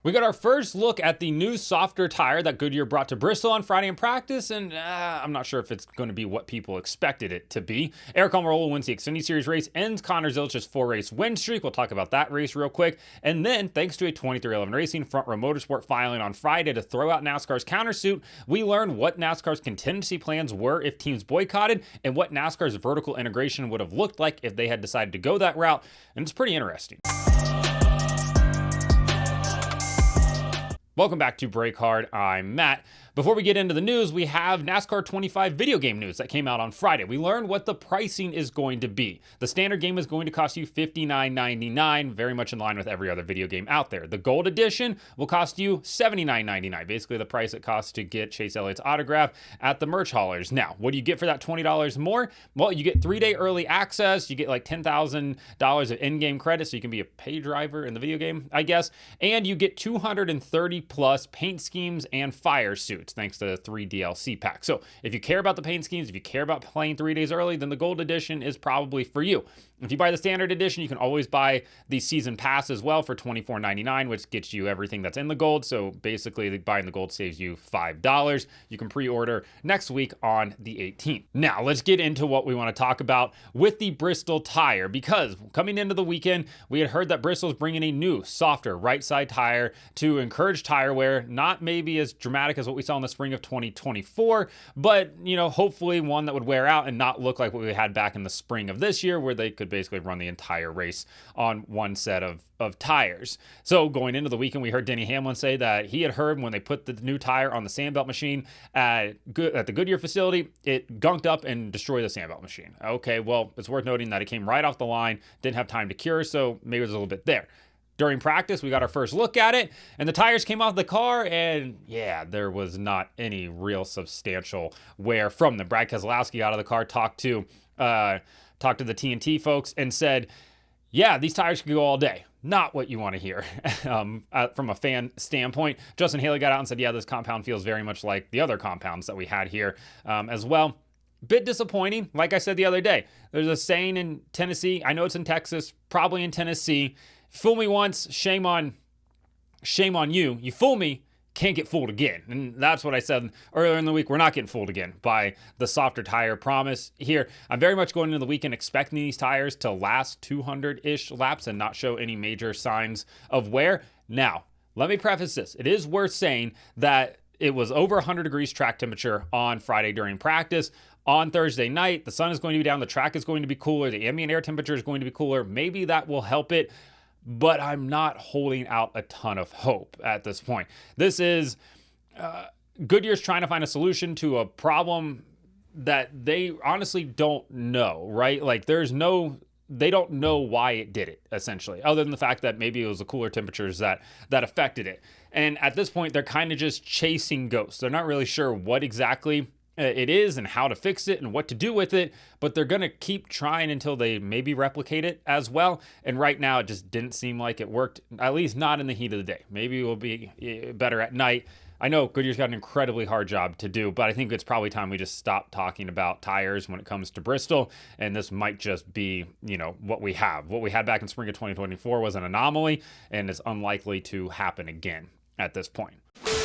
We got our first look at the new softer tire that Goodyear brought to Bristol on Friday in practice, and I'm not sure if it's going to be what people expected it to be. Eric Almirola wins the Xfinity Series race, ends Connor Zilich's 4-race win streak. We'll talk about that race real quick. And then, thanks to a 2311 Racing Front Row Motorsport filing on Friday to throw out NASCAR's countersuit, we learned what NASCAR's contingency plans were if teams boycotted, and what NASCAR's vertical integration would have looked like if they had decided to go that route. And it's pretty interesting. Welcome back to Break Hard. I'm Matt. Before we get into the news, we have NASCAR 25 video game news that came out on Friday. We learned what the pricing is going to be. The standard game is going to cost you $59.99, very much in line with every other video game out there. The Gold Edition will cost you $79.99, basically the price it costs to get Chase Elliott's autograph at the merch haulers. Now, what do you get for that $20 more? Well, you get 3-day early access, you get like $10,000 of in-game credits, so you can be a pay driver in the video game, I guess, and you get 230 plus paint schemes and fire suits, thanks to the 3 DLC pack. So if you care about the paint schemes, if you care about playing 3 days early, then the Gold Edition is probably for you. If you buy the standard edition, you can always buy the season pass as well for $24.99, which gets you everything that's in the gold. So basically, buying the gold saves you $5. You can pre-order next week on the 18th. Now, let's get into what we want to talk about with the Bristol tire, because coming into the weekend, we had heard that Bristol's bringing a new, softer right side tire to encourage tire wear, not maybe as dramatic as what we saw in the spring of 2024, but, hopefully one that would wear out and not look like what we had back in the spring of this year, where they could basically run the entire race on one set of tires. So going into the weekend, we heard Denny Hamlin say that he had heard when they put the new tire on the sandbelt machine at the Goodyear facility, it gunked up and destroyed the sandbelt machine. Okay, well, it's worth noting that it came right off the line, didn't have time to cure, so maybe it was a little bit there. During practice, we got our first look at it, and the tires came off the car, and yeah, there was not any real substantial wear from them. Brad Keselowski got out of the car, talked to the TNT folks, and said, yeah, these tires could go all day. Not what you want to hear from a fan standpoint. Justin Haley got out and said, yeah, this compound feels very much like the other compounds that we had here as well. Bit disappointing. Like I said the other day, there's a saying in Tennessee, I know it's in Texas, probably in Tennessee, fool me once, shame on you. You fool me, can't get fooled again. And that's what I said earlier in the week. We're not getting fooled again by the softer tire promise here. I'm very much going into the weekend expecting these tires to last 200-ish laps and not show any major signs of wear. Now, let me preface this. It is worth saying that it was over 100 degrees track temperature on Friday during practice. On Thursday night, the sun is going to be down, the track is going to be cooler, the ambient air temperature is going to be cooler. Maybe that will help it, but I'm not holding out a ton of hope at this point. This is Goodyear's trying to find a solution to a problem that they honestly don't know, right? Like they don't know why it did it, essentially, other than the fact that maybe it was the cooler temperatures that affected it. And at this point, they're kind of just chasing ghosts. They're not really sure what exactly it is and how to fix it and what to do with it, but they're going to keep trying until they maybe replicate it as well. And right now, it just didn't seem like it worked, at least not in the heat of the day. Maybe it will be better at night. I know Goodyear's got an incredibly hard job to do, but I think it's probably time we just stop talking about tires when it comes to Bristol. And this might just be, what we have. What we had back in spring of 2024 was an anomaly, and it's unlikely to happen again at this point.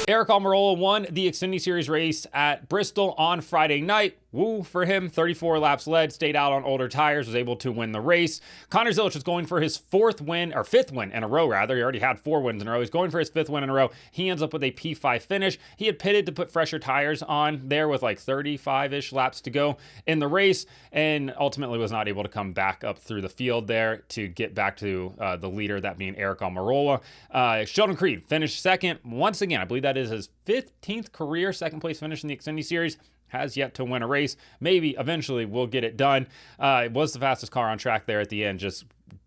Eric Almirola won the Xfinity Series race at Bristol on Friday night. Woo for him. 34 laps led, stayed out on older tires, was able to win the race. Connor Zilich is going for his fifth win in a row, rather. He already had 4 wins in a row. He's going for his 5th win in a row. He ends up with a P5 finish. He had pitted to put fresher tires on there with like 35-ish laps to go in the race, and ultimately was not able to come back up through the field there to get back to the leader, that being Eric Almirola. Sheldon Creed finished second. Once again, I believe that is his 15th career second place finish in the Xfinity Series. Has yet to win a race. Maybe eventually we'll get it done. It was the fastest car on track there at the end, just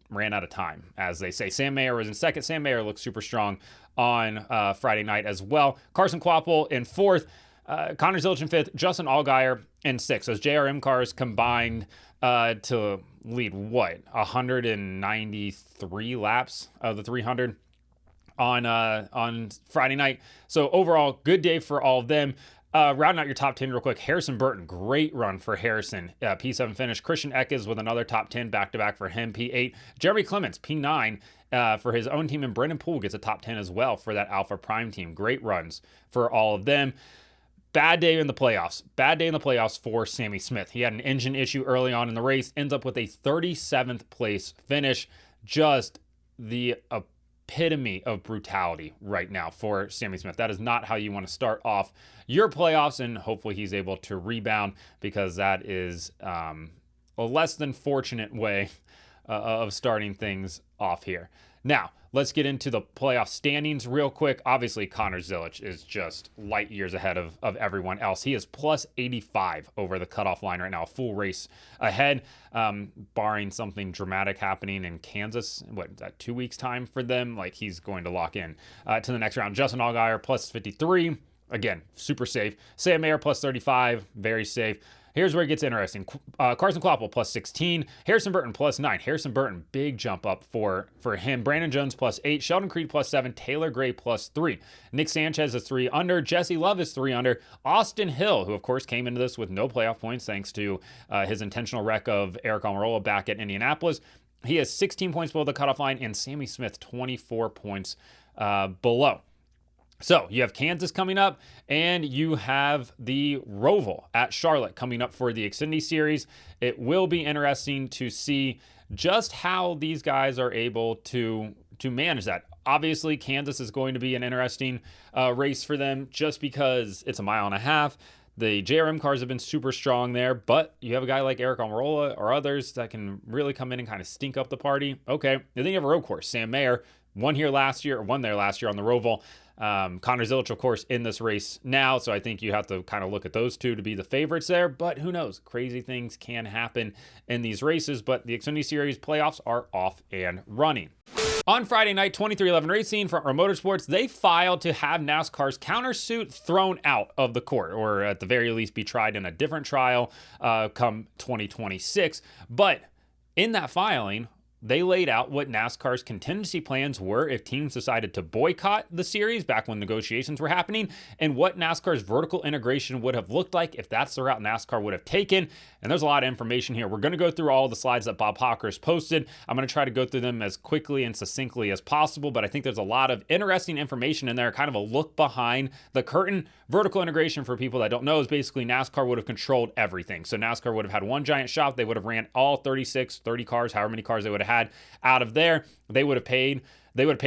ran out of time, as they say. Sam Mayer was in second. Sam Mayer looked super strong on Friday night as well. Carson Kvapil in 4th. Connor Zilich in 5th. Justin Allgaier in 6th. As JRM cars combined to lead 193 laps of the 300 on Friday night. So overall, good day for all of them. Rounding out your top 10 real quick, Harrison Burton, great run for Harrison. P7 finish. Christian Eckes with another top 10 back-to-back for him, P8. Jeremy Clements, P9. for his own team, and Brendan Poole gets a top 10 as well for that Alpha Prime team. Great runs for all of them. Bad day in the playoffs. Bad day in the playoffs for Sammy Smith. He had an engine issue early on in the race, ends up with a 37th place finish. Just the epitome of brutality right now for Sammy Smith. That is not how you want to start off your playoffs, and hopefully he's able to rebound, because that is a less than fortunate way of starting things off here. Now, let's get into the playoff standings real quick. Obviously, Connor Zilic is just light years ahead of everyone else. He is plus 85 over the cutoff line right now, a full race ahead, barring something dramatic happening in Kansas. What is that, 2 weeks time for them? Like, he's going to lock in to the next round. Justin Allgaier plus 53. Again, super safe. Sam Mayer plus 35, very safe. Here's where it gets interesting. Carson Kloppel plus 16. Harrison Burton plus 9. Harrison Burton, big jump up for him. Brandon Jones plus 8. Sheldon Creed plus 7. Taylor Gray plus 3. Nick Sanchez is 3 under. Jesse Love is 3 under. Austin Hill, who of course came into this with no playoff points thanks to his intentional wreck of Eric Almirola back at Indianapolis. He has 16 points below the cutoff line, and Sammy Smith 24 points below. So you have Kansas coming up, and you have the Roval at Charlotte coming up for the Xfinity Series. It will be interesting to see just how these guys are able to manage that. Obviously, Kansas is going to be an interesting race for them just because it's a mile and a half. The JRM cars have been super strong there, but you have a guy like Eric Almirola or others that can really come in and kind of stink up the party. Okay, and then you have a road course. Sam Mayer won there last year on the Roval. Connor Zilic, of course, in this race now, so I think you have to kind of look at those two to be the favorites there, but who knows? Crazy things can happen in these races, but the Xfinity Series playoffs are off and running. On Friday night, 2311 Racing, Front Row Motorsports, they filed to have NASCAR's countersuit thrown out of the court, or at the very least be tried in a different trial come 2026. But in that filing, they laid out what NASCAR's contingency plans were if teams decided to boycott the series back when negotiations were happening, and what NASCAR's vertical integration would have looked like if that's the route NASCAR would have taken. And there's a lot of information here. We're going to go through all the slides that Bob Hawker's posted. I'm going to try to go through them as quickly and succinctly as possible, but I think there's a lot of interesting information in there, kind of a look behind the curtain. Vertical integration, for people that don't know, is basically NASCAR would have controlled everything. So NASCAR would have had one giant shop. They would have ran all 30 cars, however many cars they would have had out of there. They would have paid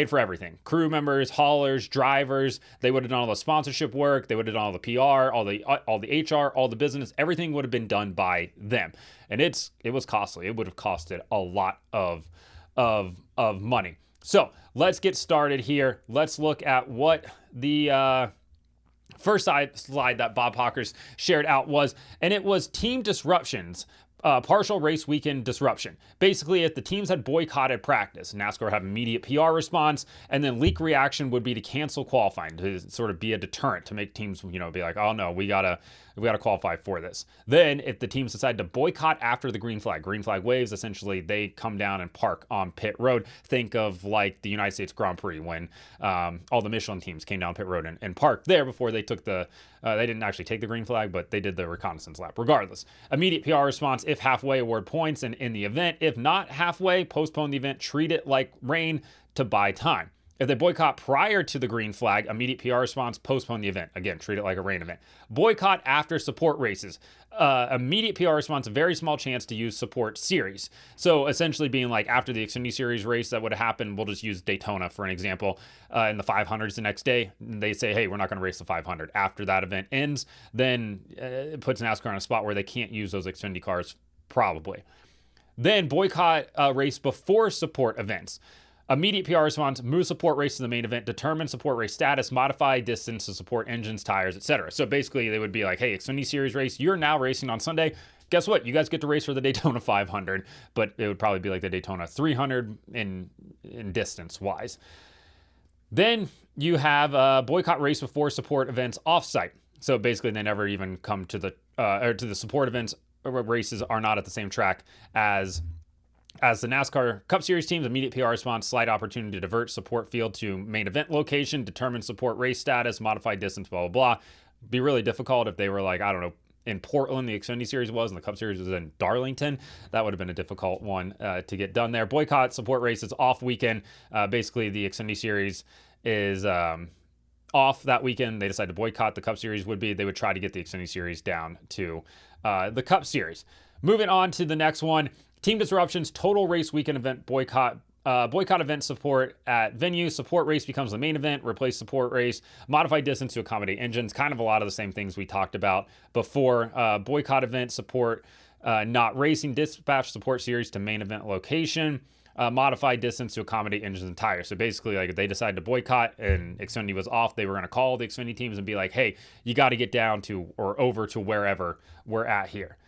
for everything. Crew members, haulers, drivers. They would have done all the sponsorship work. They would have done all the PR, all the HR, all the business. Everything would have been done by them. And it was costly. It would have costed a lot of money. So let's get started here. Let's look at what the first slide that Bob Hawkers shared out was, and it was team disruptions. Partial race weekend disruption. Basically, if the teams had boycotted practice, NASCAR would have immediate PR response, and then leak reaction would be to cancel qualifying, to sort of be a deterrent, to make teams, be like, oh no, we gotta qualify for this. Then, if the teams decide to boycott after the green flag waves, essentially they come down and park on pit road. Think of like the United States Grand Prix when all the Michelin teams came down pit road and parked there before they took they didn't actually take the green flag, but they did the reconnaissance lap. Regardless, immediate PR response. If halfway, award points and in the event. If not halfway, postpone the event. Treat it like rain to buy time. If they boycott prior to the green flag, immediate PR response, postpone the event. Again, treat it like a rain event. Boycott after support races. Immediate PR response, a very small chance to use support series. So essentially being like after the Xfinity Series race that would have happened, we'll just use Daytona for an example, in the 500s the next day. They say, hey, we're not going to race the 500. After that event ends, then it puts NASCAR in a spot where they can't use those Xfinity cars, probably. Then boycott a race before support events. Immediate PR response, move support race to the main event, determine support race status, modify distance to support engines, tires, etc. So basically they would be like, hey, Xfinity Series race, you're now racing on Sunday. Guess what? You guys get to race for the Daytona 500, but it would probably be like the Daytona 300 in distance wise. Then you have a boycott race before support events offsite. So basically they never even come to the support events. Races are not at the same track as the NASCAR Cup Series teams. Immediate PR response, slight opportunity to divert support field to main event location, determine support race status, modify distance, blah, blah, blah. Be really difficult if they were like, I don't know, in Portland the Xfinity Series was, and the Cup Series was in Darlington. That would have been a difficult one to get done there. Boycott support race is off weekend. Basically, the Xfinity Series is off that weekend. They decided to boycott. The Cup Series they would try to get the Xfinity Series down to the Cup Series. Moving on to the next one, team disruptions, total race weekend event boycott. Boycott event support at venue. Support race becomes the main event. Replace support race. Modified distance to accommodate engines. Kind of a lot of the same things we talked about before. Boycott event support not racing. Dispatch support series to main event location. Modified distance to accommodate engines and tires. So basically, like, if they decided to boycott and Xfinity was off, they were going to call the Xfinity teams and be like, hey, you got to get down to or over to wherever we're at here.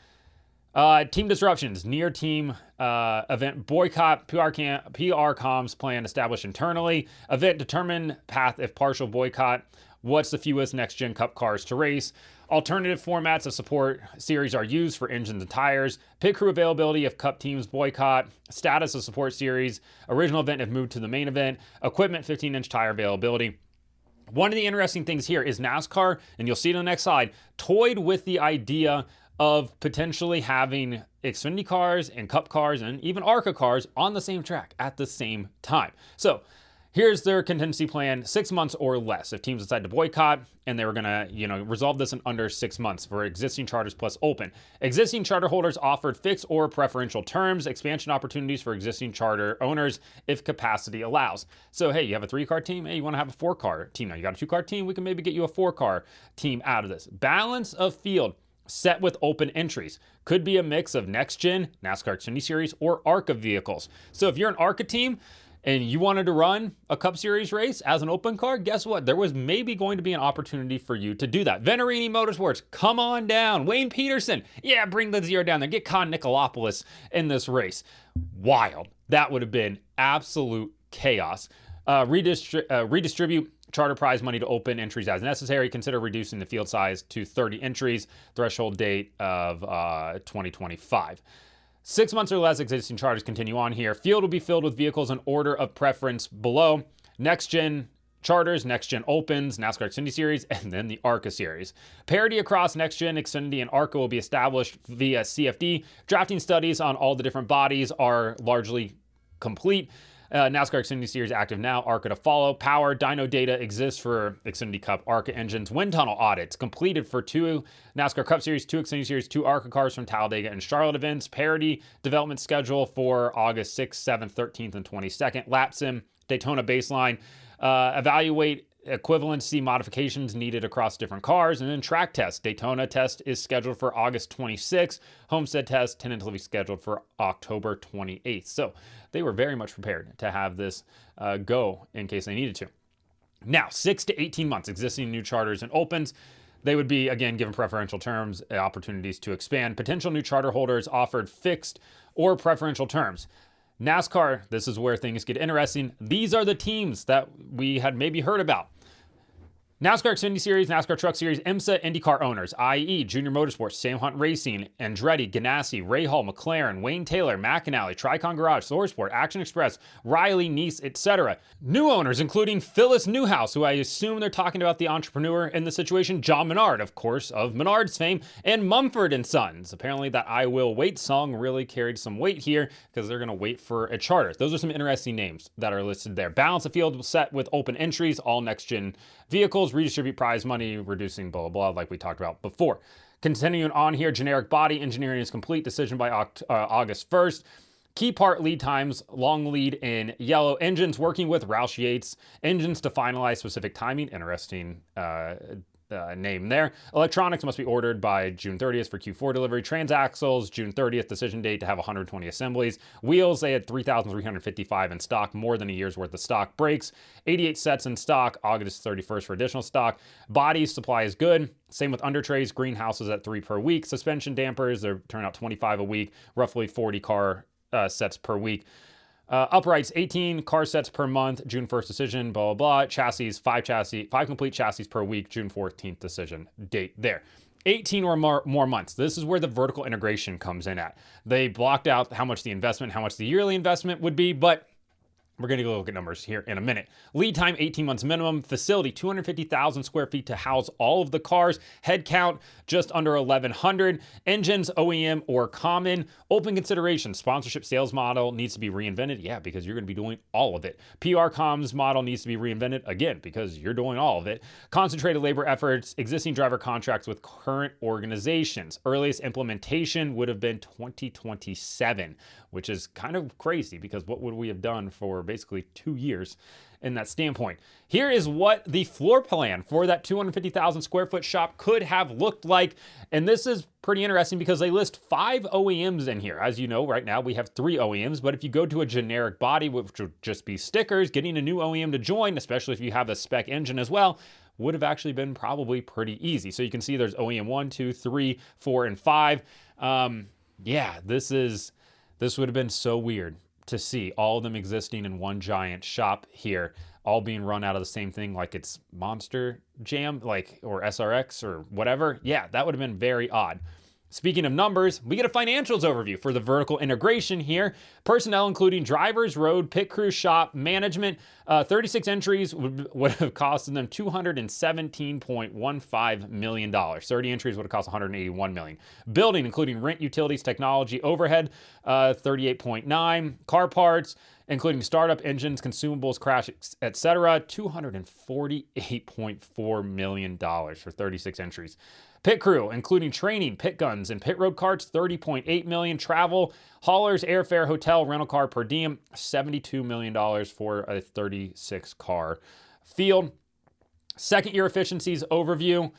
Team disruptions, near team event boycott, PR comms plan established internally, event determine path if partial boycott, what's the fewest next gen cup cars to race, alternative formats of support series are used for engines and tires, pit crew availability if cup teams boycott, status of support series, original event if moved to the main event, equipment 15-inch tire availability. One of the interesting things here is NASCAR, and you'll see it on the next slide, toyed with the idea of potentially having Xfinity cars and Cup cars and even ARCA cars on the same track at the same time. So here's their contingency plan: 6 months or less. If teams decide to boycott, and they were gonna, resolve this in under 6 months for existing charters plus open. Existing charter holders offered fixed or preferential terms, expansion opportunities for existing charter owners if capacity allows. So hey, you have a 3-car team. Hey, you want to have a 4-car team now? You got a 2-car team. We can maybe get you a 4-car team out of this. Balance of field set with open entries. Could be a mix of next gen, NASCAR Xfinity Series, or ARCA vehicles. So if you're an ARCA team and you wanted to run a Cup Series race as an open car, guess what? There was maybe going to be an opportunity for you to do that. Venerini Motorsports, come on down. Wayne Peterson, yeah, bring the zero down there. Get Con Nicolopoulos in this race. Wild. That would have been absolute chaos. Redistribute charter prize money to open entries as necessary. Consider reducing the field size to 30 entries. Threshold date of 2025. 6 months or less, existing charters continue on here. Field will be filled with vehicles in order of preference below. Next gen charters, next gen opens, NASCAR Xfinity Series, and then the ARCA Series. Parity across next gen, Xfinity, and ARCA will be established via CFD. Drafting studies on all the different bodies are largely complete. NASCAR Xfinity Series active now, ARCA to follow. Power, dyno data exists for Xfinity Cup ARCA engines. Wind tunnel audits completed for 2 NASCAR Cup Series, 2 Xfinity Series, 2 ARCA cars from Talladega and Charlotte events. Parity development schedule for August 6th, 7th, 13th, and 22nd. Lap sim, Daytona baseline. Evaluate equivalency modifications needed across different cars, and then track test. Daytona test is scheduled for August 26th. Homestead test tentatively scheduled for October 28th. So they were very much prepared to have this go in case they needed to. Now, 6 to 18 months, existing new charters and opens. They would be, again, given preferential terms, opportunities to expand. Potential new charter holders offered fixed or preferential terms. NASCAR, this is where things get interesting. These are the teams that we had maybe heard about. NASCAR Xfinity Series, NASCAR Truck Series, IMSA, IndyCar owners, i.e. Junior Motorsports, Sam Hunt Racing, Andretti, Ganassi, Rahal, McLaren, Wayne Taylor, McAnally, Tricon Garage, Thorsport, Action Express, Riley, Nice, etc. New owners, including Phyllis Newhouse, who I assume they're talking about the entrepreneur in the situation, John Menard, of course, of Menard's fame, and Mumford & Sons. Apparently that I Will Wait song really carried some weight here because they're going to wait for a charter. Those are some interesting names that are listed there. Balance of field set with open entries, all next-gen vehicles, redistribute prize money, reducing blah, blah, blah, like we talked about before. Continuing on here, generic body engineering is complete. Decision by August 1st. Key part lead times, long lead in yellow. Engines working with Roush Yates. Engines to finalize specific timing. Interesting name there. Electronics must be ordered by June 30th for Q4 delivery. Transaxles, June 30th, decision date to have 120 assemblies. Wheels, they had 3,355 in stock, more than a year's worth of stock. Brakes, 88 sets in stock, August 31st for additional stock. Bodies, supply is good. Same with under trays, greenhouses at 3 per week. Suspension dampers, they're turning out 25 a week, roughly 40 car sets per week. Uprights, 18 car sets per month, June 1st decision, blah, blah, blah. Chassis, 5 complete chassis per week, June 14th decision date there. 18 or more months. This is where the vertical integration comes in at. They blocked out how much the investment, how much the yearly investment would be, but We're going to go look at numbers here in a minute. Lead time, 18 months minimum. Facility, 250,000 square feet to house all of the cars. Head count, just under 1,100. Engines, OEM or common. Open consideration. Sponsorship sales model needs to be reinvented. Yeah, because you're going to be doing all of it. PR comms model needs to be reinvented. Again, because you're doing all of it. Concentrated labor efforts. Existing driver contracts with current organizations. Earliest implementation would have been 2027, which is kind of crazy because what would we have done for basically 2 years in that standpoint? Here is what the floor plan for that 250,000 square foot shop could have looked like. And this is pretty interesting because they list 5 OEMs in here. As you know, right now we have 3 OEMs, but if you go to a generic body, which would just be stickers, getting a new OEM to join, especially if you have a spec engine as well, would have actually been probably pretty easy. So you can see there's OEM 1, 2, 3, 4, and 5. Yeah, this would have been so weird to see all of them existing in one giant shop here, all being run out of the same thing, like it's Monster Jam, like, or SRX or whatever. Yeah, that would have been very odd. Speaking of numbers, we get a financials overview for the vertical integration here. Personnel, including drivers, road, pit crew, shop, management. 36 entries would have costed them $217.15 million. 30 entries would have cost $181 million. Building, including rent, utilities, technology, overhead, 38.9. Car parts, including startup engines, consumables, crash, etc., $248.4 million for 36 entries. Pit crew, including training, pit guns, and pit road carts, $30.8 million. Travel, haulers, airfare, hotel, rental car per diem, $72 million for a 36-car field. Second year efficiencies overview.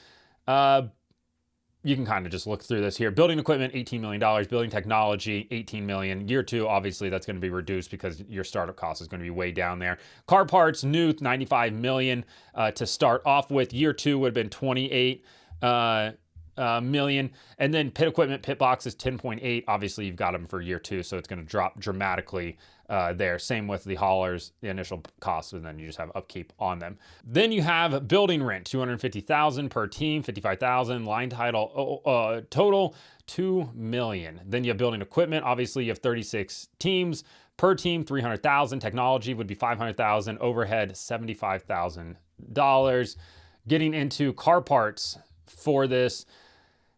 You can kind of just look through this here. Building equipment, $18 million. Building technology, $18 million. Year 2, obviously, that's going to be reduced because your startup cost is going to be way down there. Car parts, new, $95 million to start off with. Year 2 would have been $28 million. And then pit equipment, pit boxes, 10.8. Obviously, you've got them for year 2, so it's going to drop dramatically there. Same with the haulers, the initial costs, and then you just have upkeep on them. Then you have building rent, $250,000 per team, $55,000. Line title total, $2 million. Then you have building equipment. Obviously, you have 36 teams per team, $300,000. Technology would be $500,000. Overhead, $75,000. Getting into car parts for this.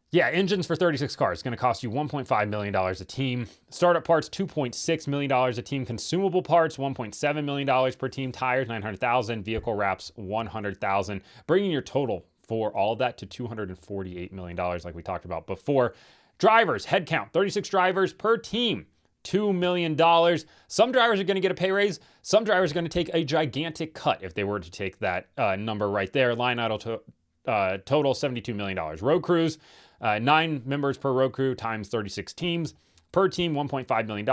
Yeah, engines for 36 cars. It's going to cost you $1.5 million a team. Startup parts, $2.6 million a team. Consumable parts, $1.7 million per team. Tires, $900,000. Vehicle wraps, $100,000. Bringing your total for all of that to $248 million, like we talked about before. Drivers, head count, 36 drivers per team. $2 million. Some drivers are going to get a pay raise. Some drivers are going to take a gigantic cut if they were to take that number right there. Line idle total, $72 million. Road crews, 9 members per road crew times 36 teams. Per team, $1.5 million.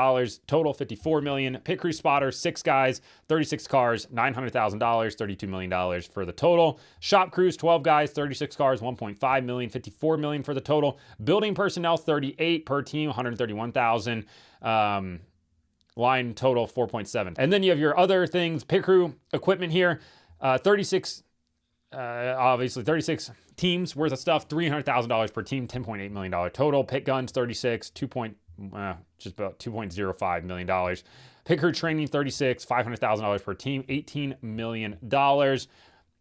Total, $54 million. Pit crew spotter, 6 guys, 36 cars, $900,000, $32 million for the total. Shop crews, 12 guys, 36 cars, $1.5 million, $54 million for the total. Building personnel, 38 per team, $131,000. Line total, 4.7. And then you have your other things, pit crew equipment here, 36 teams worth of stuff, $300,000 per team, $10.8 million total. Pit guns, 36, just about $2.05 million. Pit crew training, 36, $500,000 per team, $18 million.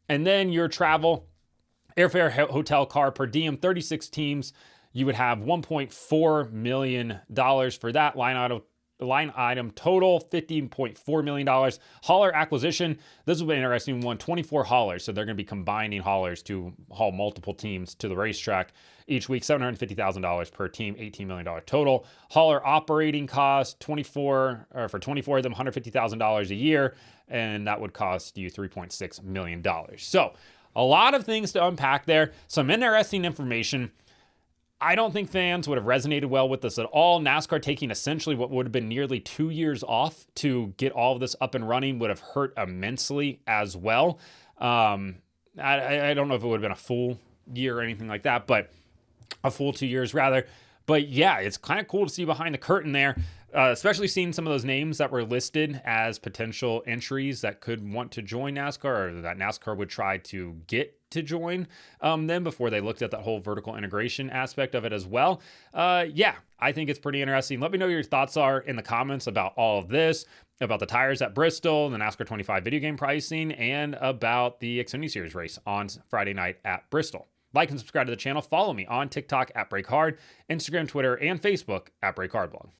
And then your travel, airfare, hotel, car per diem, 36 teams. You would have $1.4 million for that. Line item total, $15.4 million. Hauler acquisition, this will be an interesting one, 24 haulers. So they're going to be combining haulers to haul multiple teams to the racetrack each week, $750,000 per team, $18 million total. Hauler operating cost, 24 of them, $150,000 a year, and that would cost you $3.6 million. So a lot of things to unpack there. Some interesting information. I don't think fans would have resonated well with this at all. NASCAR taking essentially what would have been nearly 2 years off to get all of this up and running would have hurt immensely as well. I don't know if it would have been a full year or anything like that, but a full 2 years rather. But yeah, it's kind of cool to see behind the curtain there. Especially seeing some of those names that were listed as potential entries that could want to join NASCAR, or that NASCAR would try to get to join them before they looked at that whole vertical integration aspect of it as well. Yeah, I think it's pretty interesting. Let me know what your thoughts are in the comments about all of this, about the tires at Bristol, the NASCAR 25 video game pricing, and about the Xfinity Series race on Friday night at Bristol. Like and subscribe to the channel. Follow me on TikTok at BreakHard, Instagram, Twitter, and Facebook at BreakHardBlog.